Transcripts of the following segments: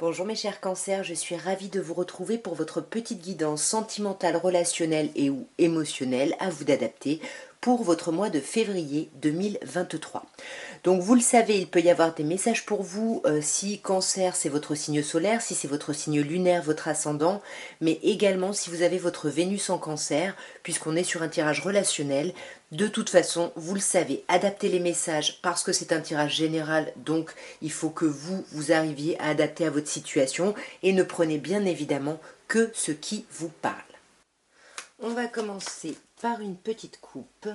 Bonjour mes chers cancers, je suis ravie de vous retrouver pour votre petite guidance sentimentale, relationnelle et ou émotionnelle à vous d'adapter pour votre mois de février 2023. Donc vous le savez, il peut y avoir des messages pour vous si cancer c'est votre signe solaire, si c'est votre signe lunaire, votre ascendant, mais également si vous avez votre Vénus en cancer, puisqu'on est sur un tirage relationnel. De toute façon, vous le savez, adaptez les messages parce que c'est un tirage général, donc il faut que vous arriviez à adapter à votre situation et ne prenez bien évidemment que ce qui vous parle. On va commencer par une petite coupe.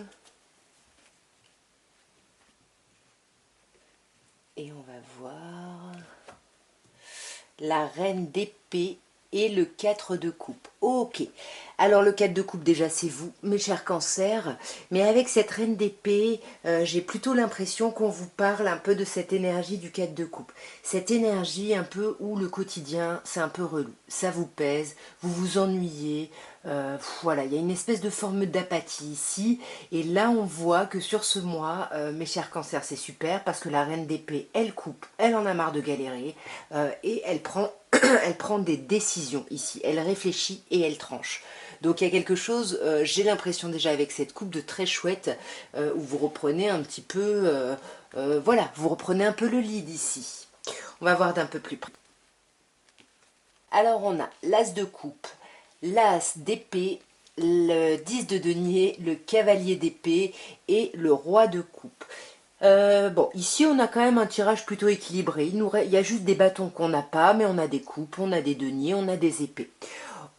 Et on va voir la reine d'épée et le 4 de coupe. Ok, alors le 4 de coupe déjà c'est vous, mes chers cancers, mais avec cette reine d'épée, j'ai plutôt l'impression qu'on vous parle un peu de cette énergie du 4 de coupe. Cette énergie un peu où le quotidien c'est un peu relou, ça vous pèse, vous vous ennuyez, voilà, il y a une espèce de forme d'apathie ici, et là on voit que sur ce mois, mes chers cancers, c'est super, parce que la reine d'épée, elle coupe, elle en a marre de galérer, et elle prend des décisions ici, elle réfléchit et elle tranche. Donc il y a quelque chose, j'ai l'impression déjà avec cette coupe de très chouette, où vous reprenez un petit peu, voilà, vous reprenez un peu le lead ici. On va voir d'un peu plus près. Alors on a l'as de coupe, l'as d'épée, le 10 de denier, le cavalier d'épée et le roi de coupe. Bon, ici on a quand même un tirage plutôt équilibré. Il y a juste des bâtons qu'on n'a pas, mais on a des coupes, on a des deniers, on a des épées.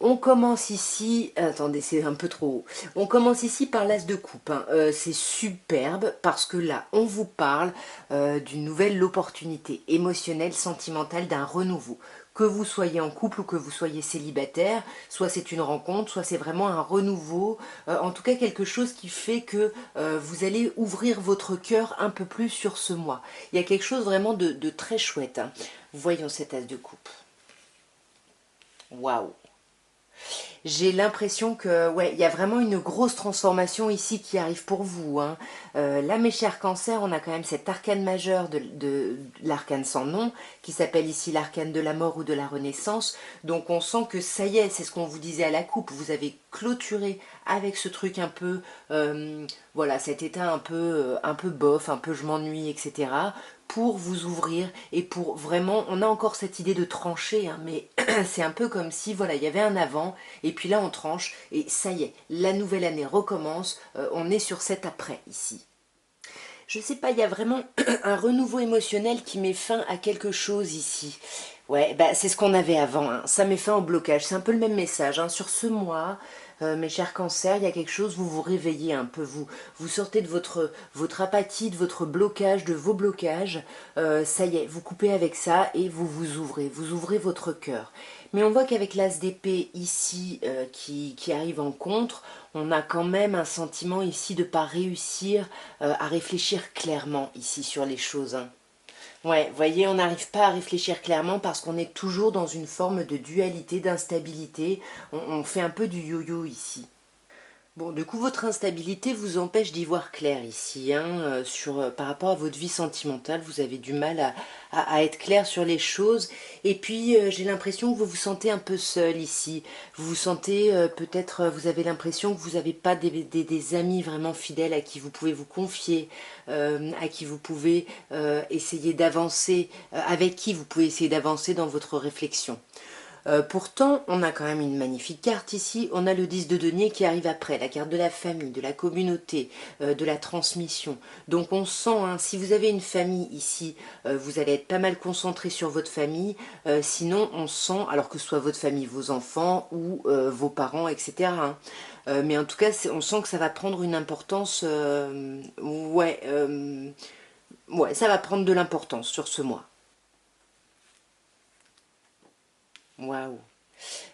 On commence ici, attendez, c'est un peu trop haut. On commence ici par l'as de coupe, hein. C'est superbe parce que là, on vous parle d'une nouvelle opportunité émotionnelle, sentimentale, d'un renouveau. Que vous soyez en couple ou que vous soyez célibataire, soit c'est une rencontre, soit c'est vraiment un renouveau, en tout cas quelque chose qui fait que vous allez ouvrir votre cœur un peu plus sur ce mois. Il y a quelque chose vraiment de très chouette, hein. Voyons cet as de coupe. Waouh! J'ai l'impression que, ouais, il y a vraiment une grosse transformation ici qui arrive pour vous, hein. Là, mes chers cancers, on a quand même cet arcane majeur de l'arcane sans nom, qui s'appelle ici l'arcane de la mort ou de la renaissance. Donc on sent que ça y est, c'est ce qu'on vous disait à la coupe, vous avez clôturé avec ce truc un peu, voilà, cet état un peu bof, un peu je m'ennuie, etc., pour vous ouvrir et pour vraiment, on a encore cette idée de trancher, hein, mais c'est un peu comme si, voilà, il y avait un avant, et puis là on tranche, et ça y est, la nouvelle année recommence, on est sur cet après ici. Je sais pas, il y a vraiment un renouveau émotionnel qui met fin à quelque chose ici. Ouais, bah, c'est ce qu'on avait avant, hein. Ça met fin au blocage. C'est un peu le même message, hein. Sur ce mois, mes chers cancers, il y a quelque chose, vous vous réveillez un peu, vous sortez de votre apathie, de votre blocage, de vos blocages. Ça y est, vous coupez avec ça et vous ouvrez votre cœur. Mais on voit qu'avec l'as d'épée ici qui arrive en contre, on a quand même un sentiment ici de ne pas réussir à réfléchir clairement ici sur les choses, hein. Ouais, vous voyez, on n'arrive pas à réfléchir clairement parce qu'on est toujours dans une forme de dualité, d'instabilité. On fait un peu du yo-yo ici. Bon, du coup, votre instabilité vous empêche d'y voir clair ici, hein, par rapport à votre vie sentimentale. Vous avez du mal à être clair sur les choses. Et puis, j'ai l'impression que vous vous sentez un peu seul ici. Vous vous sentez, peut-être, vous avez l'impression que vous n'avez pas des amis vraiment fidèles à qui vous pouvez vous confier, à qui vous pouvez essayer d'avancer, avec qui vous pouvez essayer d'avancer dans votre réflexion. Pourtant, on a quand même une magnifique carte ici. On a le 10 de denier qui arrive après, la carte de la famille, de la communauté, de la transmission. Donc on sent, hein, si vous avez une famille ici, vous allez être pas mal concentré sur votre famille. Sinon, on sent, alors que ce soit votre famille, vos enfants ou vos parents, etc., hein. Mais en tout cas, on sent que ça va prendre une importance. Ouais, ça va prendre de l'importance sur ce mois. Waouh!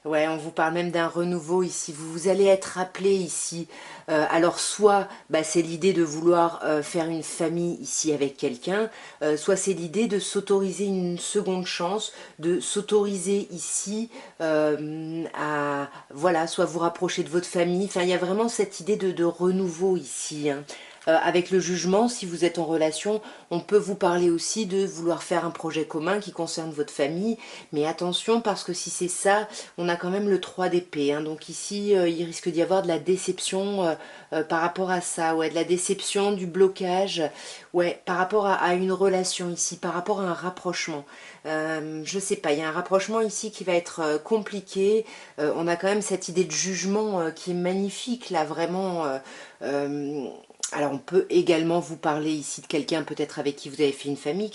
Ouais, on vous parle même d'un renouveau ici. Vous allez être rappelé ici. Alors soit bah, c'est l'idée de vouloir faire une famille ici avec quelqu'un, soit c'est l'idée de s'autoriser une seconde chance, de s'autoriser ici à voilà, soit vous rapprocher de votre famille. Enfin, il y a vraiment cette idée de renouveau ici, hein. Avec le jugement, si vous êtes en relation, on peut vous parler aussi de vouloir faire un projet commun qui concerne votre famille. Mais attention, parce que si c'est ça, on a quand même le 3 d'épée. Hein. Donc ici, il risque d'y avoir de la déception par rapport à ça. Ouais, de la déception, du blocage. Ouais, par rapport à une relation ici, par rapport à un rapprochement. Je sais pas, il y a un rapprochement ici qui va être compliqué. On a quand même cette idée de jugement qui est magnifique, là, vraiment. Euh, alors on peut également vous parler ici de quelqu'un peut-être avec qui vous avez fait une famille,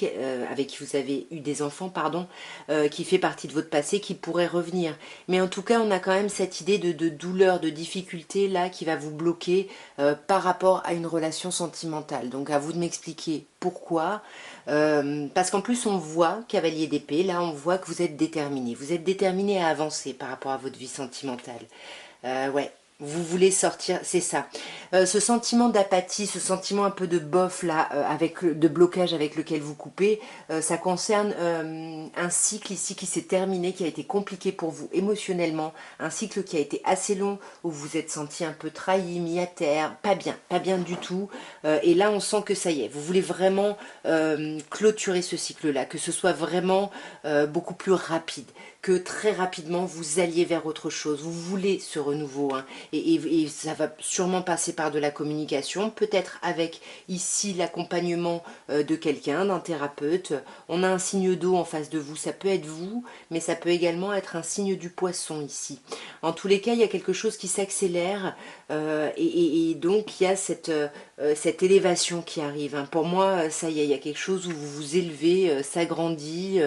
avec qui vous avez eu des enfants, pardon, qui fait partie de votre passé, qui pourrait revenir. Mais en tout cas, on a quand même cette idée de douleur, de difficulté là qui va vous bloquer par rapport à une relation sentimentale. Donc à vous de m'expliquer pourquoi. Parce qu'en plus on voit, cavalier d'épée, là on voit que vous êtes déterminé. Vous êtes déterminé à avancer par rapport à votre vie sentimentale. Ouais, vous voulez sortir, c'est ça. Ce sentiment d'apathie, ce sentiment un peu de bof là, de blocage avec lequel vous coupez, ça concerne un cycle ici qui s'est terminé, qui a été compliqué pour vous émotionnellement, un cycle qui a été assez long, où vous vous êtes senti un peu trahi, mis à terre, pas bien du tout. Et là, on sent que ça y est, vous voulez vraiment clôturer ce cycle-là, que ce soit vraiment beaucoup plus rapide, que très rapidement vous alliez vers autre chose. Vous voulez ce renouveau, hein, et ça va sûrement passer par de la communication, peut-être avec ici l'accompagnement de quelqu'un, d'un thérapeute. On a un signe d'eau en face de vous, ça peut être vous, mais ça peut également être un signe du poisson ici. En tous les cas, il y a quelque chose qui s'accélère et donc il y a cette élévation qui arrive. Hein. Pour moi, ça y est, il y a quelque chose où vous vous élevez, ça grandit.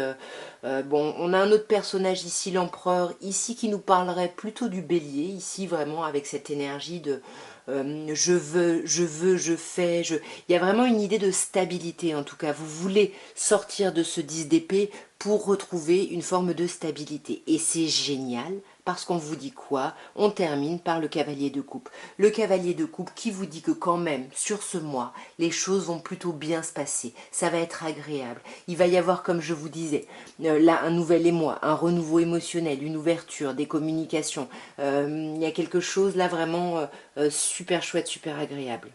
Bon, on a un autre personnage ici, l'empereur, ici qui nous parlerait plutôt du bélier, ici vraiment avec cette énergie de je fais, je... Il y a vraiment une idée de stabilité en tout cas. Vous voulez sortir de ce 10 d'épée pour retrouver une forme de stabilité. Et c'est génial parce qu'on vous dit quoi? On termine par le cavalier de coupe. Le cavalier de coupe qui vous dit que quand même, sur ce mois, les choses vont plutôt bien se passer. Ça va être agréable. Il va y avoir, comme je vous disais, là, un nouvel émoi, un renouveau émotionnel, une ouverture, des communications. Il y a quelque chose là vraiment super chouette, super agréable.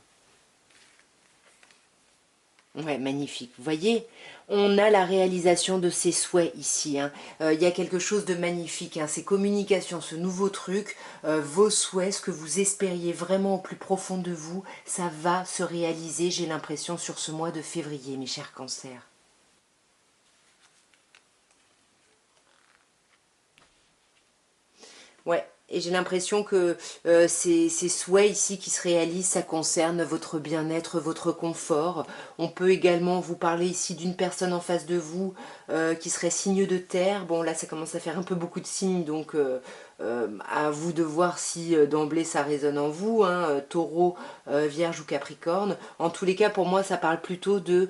Ouais, magnifique. Vous voyez, on a la réalisation de ses souhaits ici. Hein. Il y a quelque chose de magnifique. Hein. Ces communications, ce nouveau truc, vos souhaits, ce que vous espériez vraiment au plus profond de vous, ça va se réaliser, j'ai l'impression, sur ce mois de février, mes chers cancers. Ouais, et j'ai l'impression que ces souhaits ici qui se réalisent, ça concerne votre bien-être, votre confort. On peut également vous parler ici d'une personne en face de vous qui serait signe de terre. Bon, là, ça commence à faire un peu beaucoup de signes, donc à vous de voir si d'emblée ça résonne en vous, hein, taureau, vierge ou capricorne. En tous les cas, pour moi, ça parle plutôt de,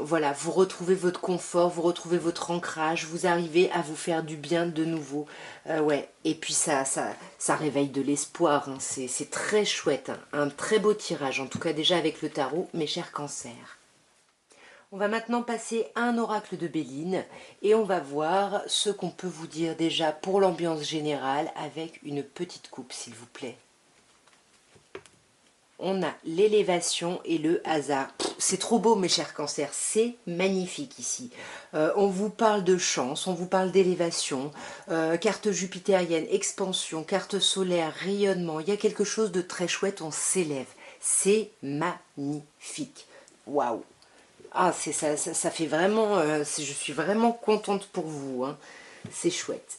voilà, vous retrouvez votre confort, vous retrouvez votre ancrage, vous arrivez à vous faire du bien de nouveau. Ouais, et puis ça réveille de l'espoir, hein. C'est très chouette, hein. Un très beau tirage, en tout cas déjà avec le tarot, mes chers cancers. On va maintenant passer à un oracle de Béline et on va voir ce qu'on peut vous dire déjà pour l'ambiance générale avec une petite coupe, s'il vous plaît. On a l'élévation et le hasard. C'est trop beau, mes chers cancers, c'est magnifique ici. On vous parle de chance, on vous parle d'élévation, carte jupitérienne, expansion, carte solaire, rayonnement. Il y a quelque chose de très chouette, on s'élève. C'est magnifique. Waouh! Ah, c'est ça, ça fait vraiment... je suis vraiment contente pour vous. Hein. C'est chouette.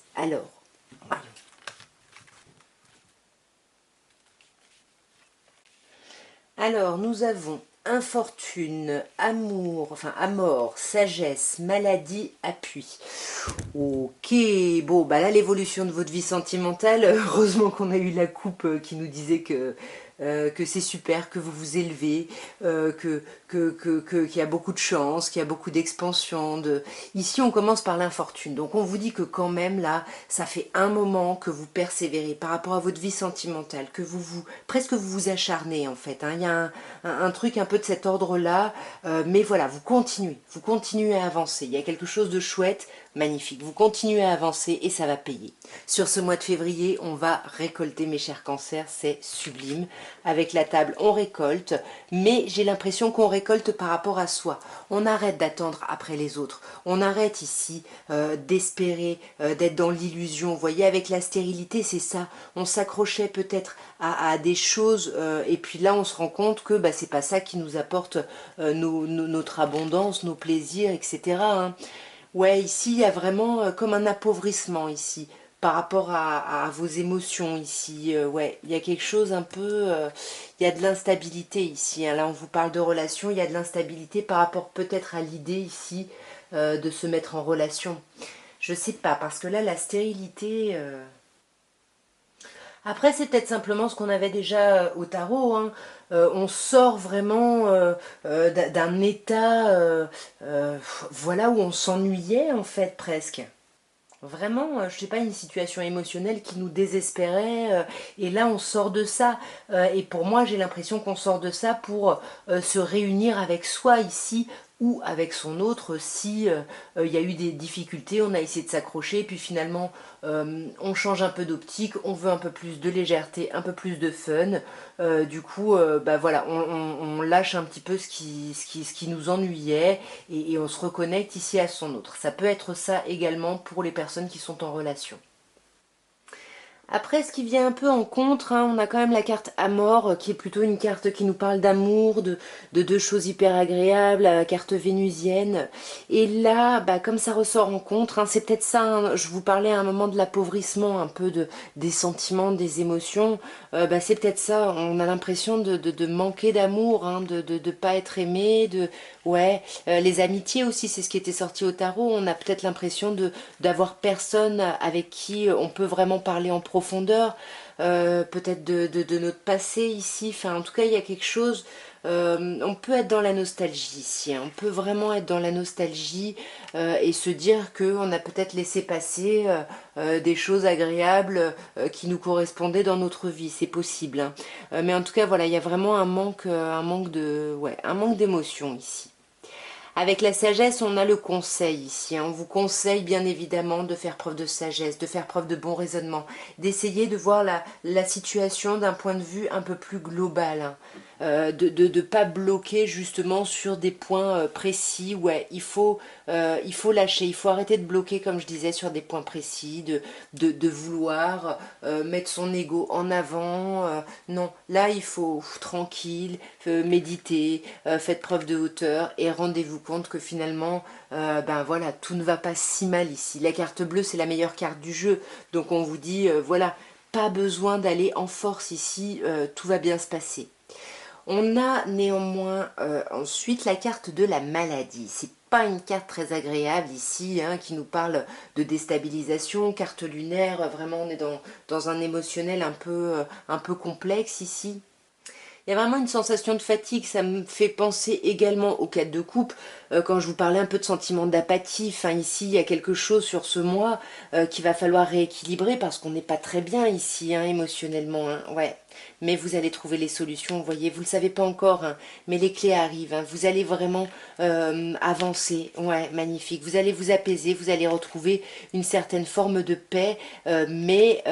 Alors, nous avons infortune, amour, enfin amour, sagesse, maladie, appui. Ok, bon, bah là l'évolution de votre vie sentimentale, heureusement qu'on a eu la coupe qui nous disait que c'est super, que vous vous élevez, qu'il y a beaucoup de chance, qu'il y a beaucoup d'expansion. Ici on commence par l'infortune, donc on vous dit que quand même là, ça fait un moment que vous persévérez par rapport à votre vie sentimentale, que presque vous vous acharnez en fait. Hein. Il y a un truc un peu de cet ordre-là, mais voilà, vous continuez à avancer. Il y a quelque chose de chouette, magnifique. Vous continuez à avancer et ça va payer. Sur ce mois de février, on va récolter, mes chers cancers, c'est sublime. avec la table, on récolte, mais j'ai l'impression qu'on récolte par rapport à soi. On arrête d'attendre après les autres. On arrête ici d'espérer, d'être dans l'illusion. Vous voyez, avec la stérilité, c'est ça. On s'accrochait peut-être à des choses et puis là, on se rend compte que bah, c'est pas ça qui nous apporte notre abondance, nos plaisirs, etc. hein. Ouais, ici, il y a vraiment comme un appauvrissement ici par rapport à vos émotions ici. Ouais, il y a quelque chose un peu... il y a de l'instabilité ici. hein. Là, on vous parle de relation, il y a de l'instabilité par rapport peut-être à l'idée ici de se mettre en relation. Je sais pas, parce que là, la stérilité... Après, c'est peut-être simplement ce qu'on avait déjà au tarot. hein. On sort vraiment d'un état, voilà, où on s'ennuyait en fait presque. Vraiment, je sais pas, une situation émotionnelle qui nous désespérait, et là on sort de ça. Et pour moi, j'ai l'impression qu'on sort de ça pour se réunir avec soi ici ou avec son autre si il y a eu des difficultés, on a essayé de s'accrocher, puis finalement on change un peu d'optique, on veut un peu plus de légèreté, un peu plus de fun. Du coup, bah voilà, on lâche un petit peu ce qui nous ennuyait et on se reconnecte ici à son autre. Ça peut être ça également pour les personnes qui sont en relation. Après, ce qui vient un peu en contre, hein, on a quand même la carte Amor, qui est plutôt une carte qui nous parle d'amour, de deux choses hyper agréables, la carte vénusienne. Et là, bah, comme ça ressort en contre, hein, c'est peut-être ça, hein, je vous parlais à un moment de l'appauvrissement, un peu des sentiments, des émotions. Bah, c'est peut-être ça, on a l'impression de manquer d'amour, hein, de pas être aimé, ouais, les amitiés aussi, c'est ce qui était sorti au tarot. On a peut-être l'impression d'avoir personne avec qui on peut vraiment parler en profondeur, peut-être de notre passé ici. Enfin, en tout cas, il y a quelque chose. On peut être dans la nostalgie ici. hein. On peut vraiment être dans la nostalgie et se dire qu'on a peut-être laissé passer des choses agréables qui nous correspondaient dans notre vie. C'est possible. hein. Mais en tout cas, voilà, il y a vraiment ouais, un manque d'émotion ici. Avec la sagesse, on a le conseil ici. hein. On vous conseille bien évidemment de faire preuve de sagesse, de faire preuve de bon raisonnement, d'essayer de voir la situation d'un point de vue un peu plus global. hein. De ne pas bloquer justement sur des points précis. Ouais, il faut lâcher, il faut arrêter de bloquer, comme je disais, sur des points précis, de vouloir mettre son ego en avant. Non, là, il faut tranquille, méditer, faites preuve de hauteur et rendez-vous compte que finalement, ben voilà, tout ne va pas si mal ici. La carte bleue, c'est la meilleure carte du jeu. Donc on vous dit, voilà, pas besoin d'aller en force ici, tout va bien se passer. On a néanmoins ensuite la carte de la maladie. C'est pas une carte très agréable ici, hein, qui nous parle de déstabilisation, carte lunaire, vraiment on est dans un émotionnel un peu complexe ici. Il y a vraiment une sensation de fatigue, ça me fait penser également aux quêtes de coupe, quand je vous parlais un peu de sentiment d'apathie. Enfin, ici, il y a quelque chose sur ce mois qu'il va falloir rééquilibrer parce qu'on n'est pas très bien ici, hein, émotionnellement. hein, ouais. Mais vous allez trouver les solutions, vous voyez, vous ne le savez pas encore, hein, mais les clés arrivent. hein. Vous allez vraiment avancer, ouais, magnifique. Vous allez vous apaiser, vous allez retrouver une certaine forme de paix, mais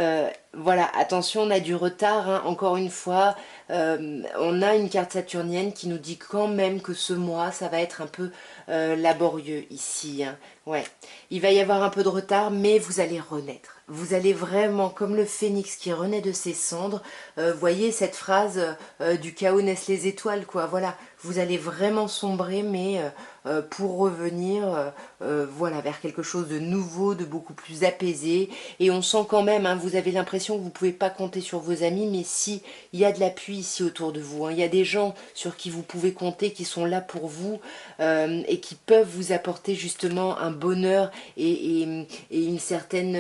voilà, attention, on a du retard, hein, encore une fois. On a une carte saturnienne qui nous dit quand même que ce mois, ça va être un peu laborieux ici. hein. Ouais, il va y avoir un peu de retard, mais vous allez renaître. Vous allez vraiment, comme le phénix qui renaît de ses cendres, voyez cette phrase du chaos naissent les étoiles, quoi. Voilà, vous allez vraiment sombrer, mais pour revenir, voilà, vers quelque chose de nouveau, de beaucoup plus apaisé. Et on sent quand même, hein, vous avez l'impression que vous ne pouvez pas compter sur vos amis, mais si, il y a de l'appui ici autour de vous. hein. Il y a des gens sur qui vous pouvez compter, qui sont là pour vous et qui peuvent vous apporter justement un bonheur et une certaine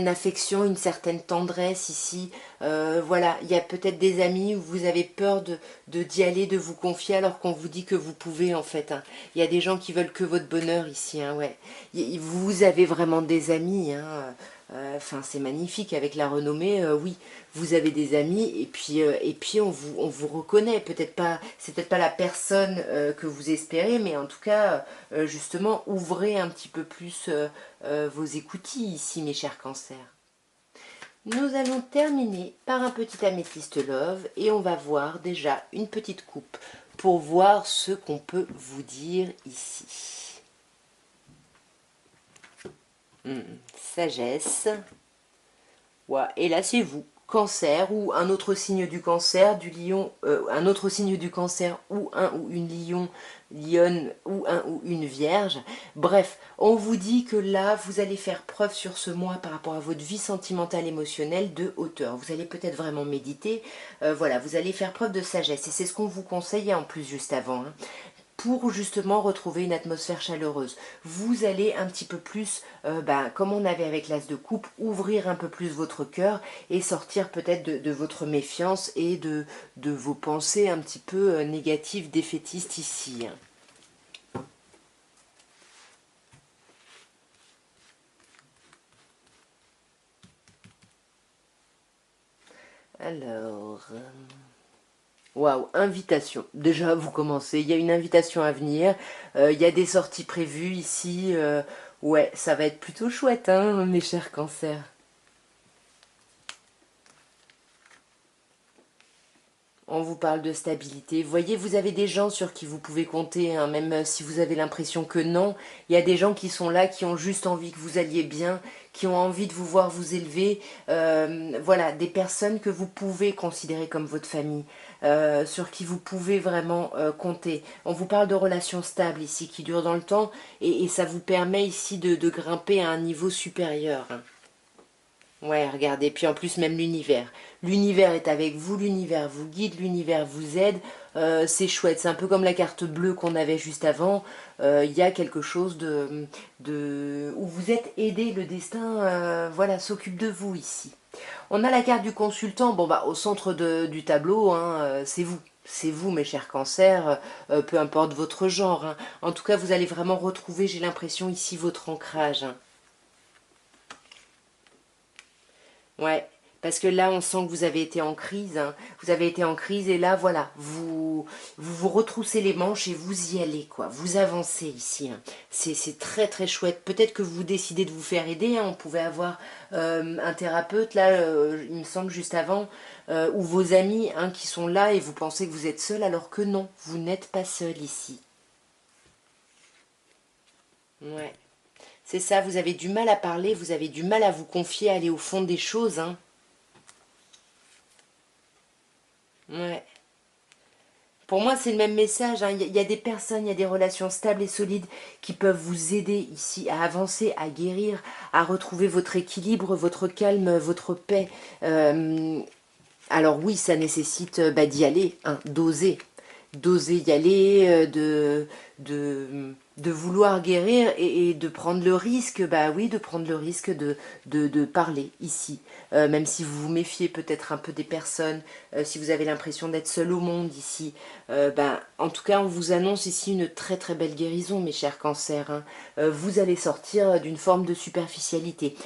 affection, une certaine tendresse ici. Voilà, il y a peut-être des amis où vous avez peur d'y aller, de vous confier alors qu'on vous dit que vous pouvez en fait. hein. Il y a des gens qui veulent que votre bonheur ici, hein, ouais. Vous avez vraiment des amis, hein. Enfin, c'est magnifique avec la renommée. Oui, vous avez des amis et puis on vous reconnaît. Peut-être pas, c'est peut-être pas la personne que vous espérez, mais en tout cas, justement, ouvrez un petit peu plus vos écoutilles ici, mes chers cancers. Nous allons terminer par un petit améthyste love et on va voir déjà une petite coupe pour voir ce qu'on peut vous dire ici. Sagesse. Ouais, et là c'est vous, Cancer ou un autre signe du Cancer, du Lion, un autre signe du Cancer ou un ou une Lion, Lionne ou un ou une Vierge. Bref, on vous dit que là vous allez faire preuve sur ce mois par rapport à votre vie sentimentale émotionnelle de hauteur. Vous allez peut-être vraiment méditer, voilà, vous allez faire preuve de sagesse et c'est ce qu'on vous conseillait en plus juste avant, hein, pour justement retrouver une atmosphère chaleureuse. Vous allez un petit peu plus, comme on avait avec l'as de coupe, ouvrir un peu plus votre cœur et sortir peut-être de votre méfiance et de vos pensées un petit peu négatives, défaitistes ici. Alors... Waouh, invitation. Déjà, vous commencez. Il y a une invitation à venir. Il y a des sorties prévues ici. Ouais, ça va être plutôt chouette, hein, mes chers cancers. On vous parle de stabilité. Vous voyez, vous avez des gens sur qui vous pouvez compter, hein, même si vous avez l'impression que non. Il y a des gens qui sont là, qui ont juste envie que vous alliez bien, qui ont envie de vous voir vous élever. Voilà, des personnes que vous pouvez considérer comme votre famille, sur qui vous pouvez vraiment compter. On vous parle de relations stables ici, qui durent dans le temps, et ça vous permet ici de grimper à un niveau supérieur, hein. Ouais, regardez, puis en plus même l'univers. L'univers est avec vous, l'univers vous guide, l'univers vous aide. C'est chouette, c'est un peu comme la carte bleue qu'on avait juste avant. Il y a quelque chose où vous êtes aidé, le destin voilà, s'occupe de vous ici. On a la carte du consultant, bon bah au centre du tableau, hein, c'est vous. C'est vous, mes chers cancers, peu importe votre genre, hein. En tout cas, vous allez vraiment retrouver, j'ai l'impression, ici votre ancrage, hein. Ouais, parce que là, on sent que vous avez été en crise, hein. Vous avez été en crise et là, voilà, vous retroussez les manches et vous y allez, quoi. Vous avancez ici, hein. C'est très très chouette. Peut-être que vous décidez de vous faire aider, hein. On pouvait avoir un thérapeute, là, il me semble, juste avant, ou vos amis, hein, qui sont là et vous pensez que vous êtes seul, alors que non, vous n'êtes pas seul ici. Ouais. C'est ça, vous avez du mal à parler, vous avez du mal à vous confier, à aller au fond des choses, hein. Ouais. Pour moi, c'est le même message, hein. Il y a des personnes, il y a des relations stables et solides qui peuvent vous aider ici à avancer, à guérir, à retrouver votre équilibre, votre calme, votre paix. Euh, alors oui, ça nécessite d'y aller, hein, d'oser. D'oser y aller, de vouloir guérir et de prendre le risque, bah oui, de prendre le risque de parler ici. Même si vous vous méfiez peut-être un peu des personnes, si vous avez l'impression d'être seul au monde ici, en tout cas, on vous annonce ici une très très belle guérison, mes chers cancers, hein. Vous allez sortir d'une forme de superficialité.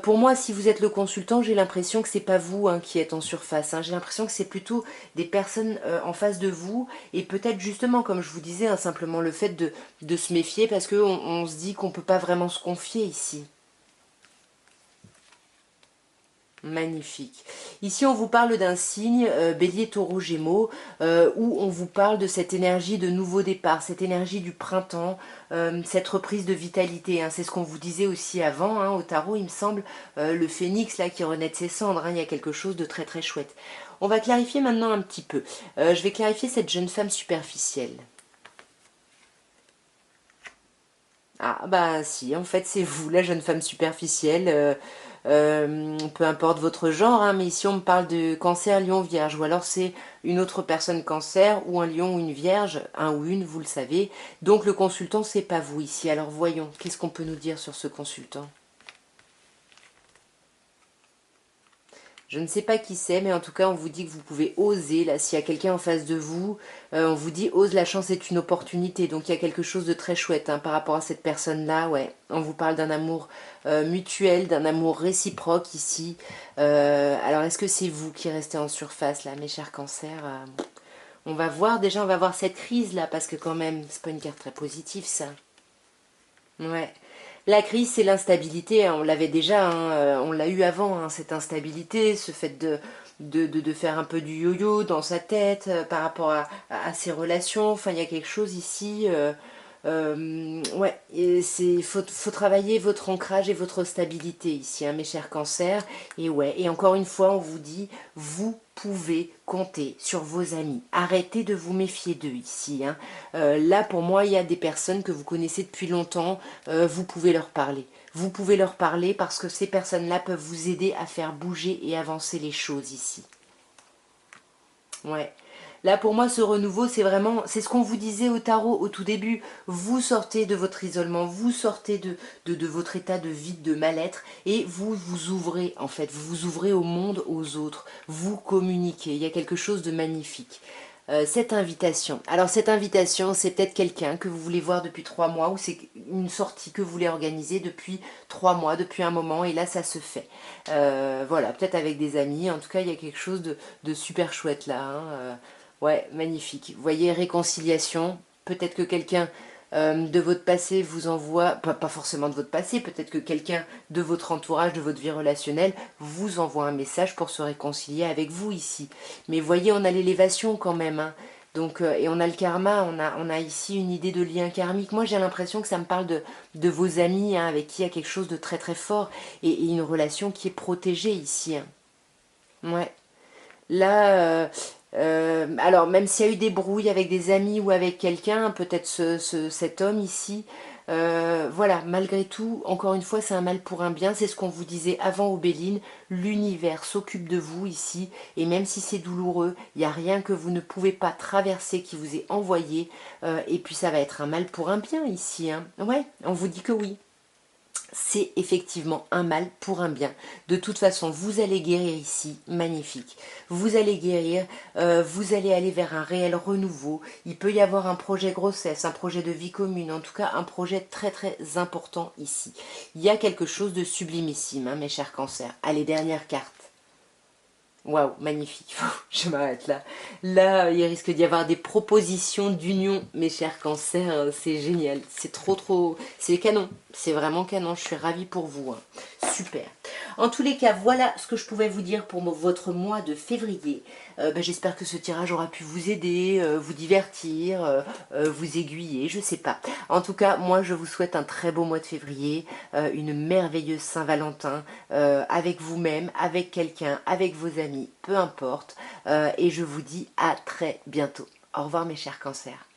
Pour moi, si vous êtes le consultant, j'ai l'impression que c'est pas vous, hein, qui êtes en surface, hein. J'ai l'impression que c'est plutôt des personnes en face de vous et peut-être justement, comme je vous disais, hein, simplement le fait de se méfier parce qu'on se dit qu'on ne peut pas vraiment se confier ici. Magnifique. Ici, on vous parle d'un signe, bélier, taureau, gémeaux, où on vous parle de cette énergie de nouveau départ, cette énergie du printemps, cette reprise de vitalité, hein. C'est ce qu'on vous disait aussi avant, hein, au tarot, il me semble, le phénix là qui renaît de ses cendres, hein. Il y a quelque chose de très très chouette. On va clarifier maintenant un petit peu. Je vais clarifier cette jeune femme superficielle. Ah bah si, en fait c'est vous, la jeune femme superficielle, peu importe votre genre, hein, mais ici on me parle de cancer, lion, vierge, ou alors c'est une autre personne cancer, ou un lion ou une vierge, un ou une, vous le savez. Donc le consultant, c'est pas vous ici. Alors voyons, qu'est-ce qu'on peut nous dire sur ce consultant? Je ne sais pas qui c'est, mais en tout cas, on vous dit que vous pouvez oser. Là, s'il y a quelqu'un en face de vous, on vous dit ose, la chance est une opportunité. Donc, il y a quelque chose de très chouette, hein, par rapport à cette personne-là. Ouais, on vous parle d'un amour mutuel, d'un amour réciproque ici. Alors, est-ce que c'est vous qui restez en surface, là, mes chers cancers? On va voir, déjà, on va voir cette crise-là, parce que quand même, c'est pas une carte très positive, ça. Ouais. La crise, c'est l'instabilité, hein, on l'avait déjà, hein, on l'a eu avant, hein, cette instabilité, ce fait de faire un peu du yo-yo dans sa tête par rapport à ses relations. Enfin, il y a quelque chose ici. Ouais, et faut travailler votre ancrage et votre stabilité ici, hein, mes chers cancers. Et ouais, et encore une fois, on vous dit, vous pouvez compter sur vos amis. Arrêtez de vous méfier d'eux ici, hein. Là, pour moi, il y a des personnes que vous connaissez depuis longtemps, vous pouvez leur parler. Vous pouvez leur parler parce que ces personnes-là peuvent vous aider à faire bouger et avancer les choses ici. Ouais. Là, pour moi, ce renouveau, c'est vraiment, c'est ce qu'on vous disait au tarot au tout début. Vous sortez de votre isolement, vous sortez de votre état de vide, de mal-être, et vous vous ouvrez, en fait. Vous vous ouvrez au monde, aux autres. Vous communiquez. Il y a quelque chose de magnifique. Cette invitation. Alors, cette invitation, c'est peut-être quelqu'un que vous voulez voir depuis 3 mois, ou c'est une sortie que vous voulez organiser depuis 3 mois, depuis un moment, et là, ça se fait. Voilà, peut-être avec des amis. En tout cas, il y a quelque chose de super chouette là, hein. Ouais, magnifique. Vous voyez, réconciliation. Peut-être que quelqu'un de votre passé vous envoie, pas forcément de votre passé, peut-être que quelqu'un de votre entourage, de votre vie relationnelle, vous envoie un message pour se réconcilier avec vous ici. Mais voyez, on a l'élévation quand même, hein. Donc, et on a le karma, on a ici une idée de lien karmique. Moi, j'ai l'impression que ça me parle de vos amis, hein, avec qui il y a quelque chose de très très fort et une relation qui est protégée ici, hein. Ouais. Là, alors même s'il y a eu des brouilles avec des amis ou avec quelqu'un, peut-être cet homme ici, voilà, malgré tout, encore une fois, c'est un mal pour un bien, c'est ce qu'on vous disait avant Obéline, l'univers s'occupe de vous ici, et même si c'est douloureux, il n'y a rien que vous ne pouvez pas traverser qui vous est envoyé, et puis ça va être un mal pour un bien ici, hein. Ouais, on vous dit que oui, c'est effectivement un mal pour un bien. De toute façon, vous allez guérir ici, magnifique. Vous allez guérir, vous allez aller vers un réel renouveau. Il peut y avoir un projet grossesse, un projet de vie commune, en tout cas un projet très très important ici. Il y a quelque chose de sublimissime, hein, mes chers cancers. Allez, dernière carte. Waouh, magnifique. Je m'arrête là. Là, il risque d'y avoir des propositions d'union, mes chers cancers. C'est génial. C'est trop, trop. C'est canon. C'est vraiment canon. Je suis ravie pour vous, hein. Super. En tous les cas, voilà ce que je pouvais vous dire pour votre mois de février. J'espère que ce tirage aura pu vous aider, vous divertir, vous aiguiller, je sais pas. En tout cas, moi, je vous souhaite un très beau mois de février, une merveilleuse Saint-Valentin, avec vous-même, avec quelqu'un, avec vos amis, peu importe. Et je vous dis à très bientôt. Au revoir mes chers cancers.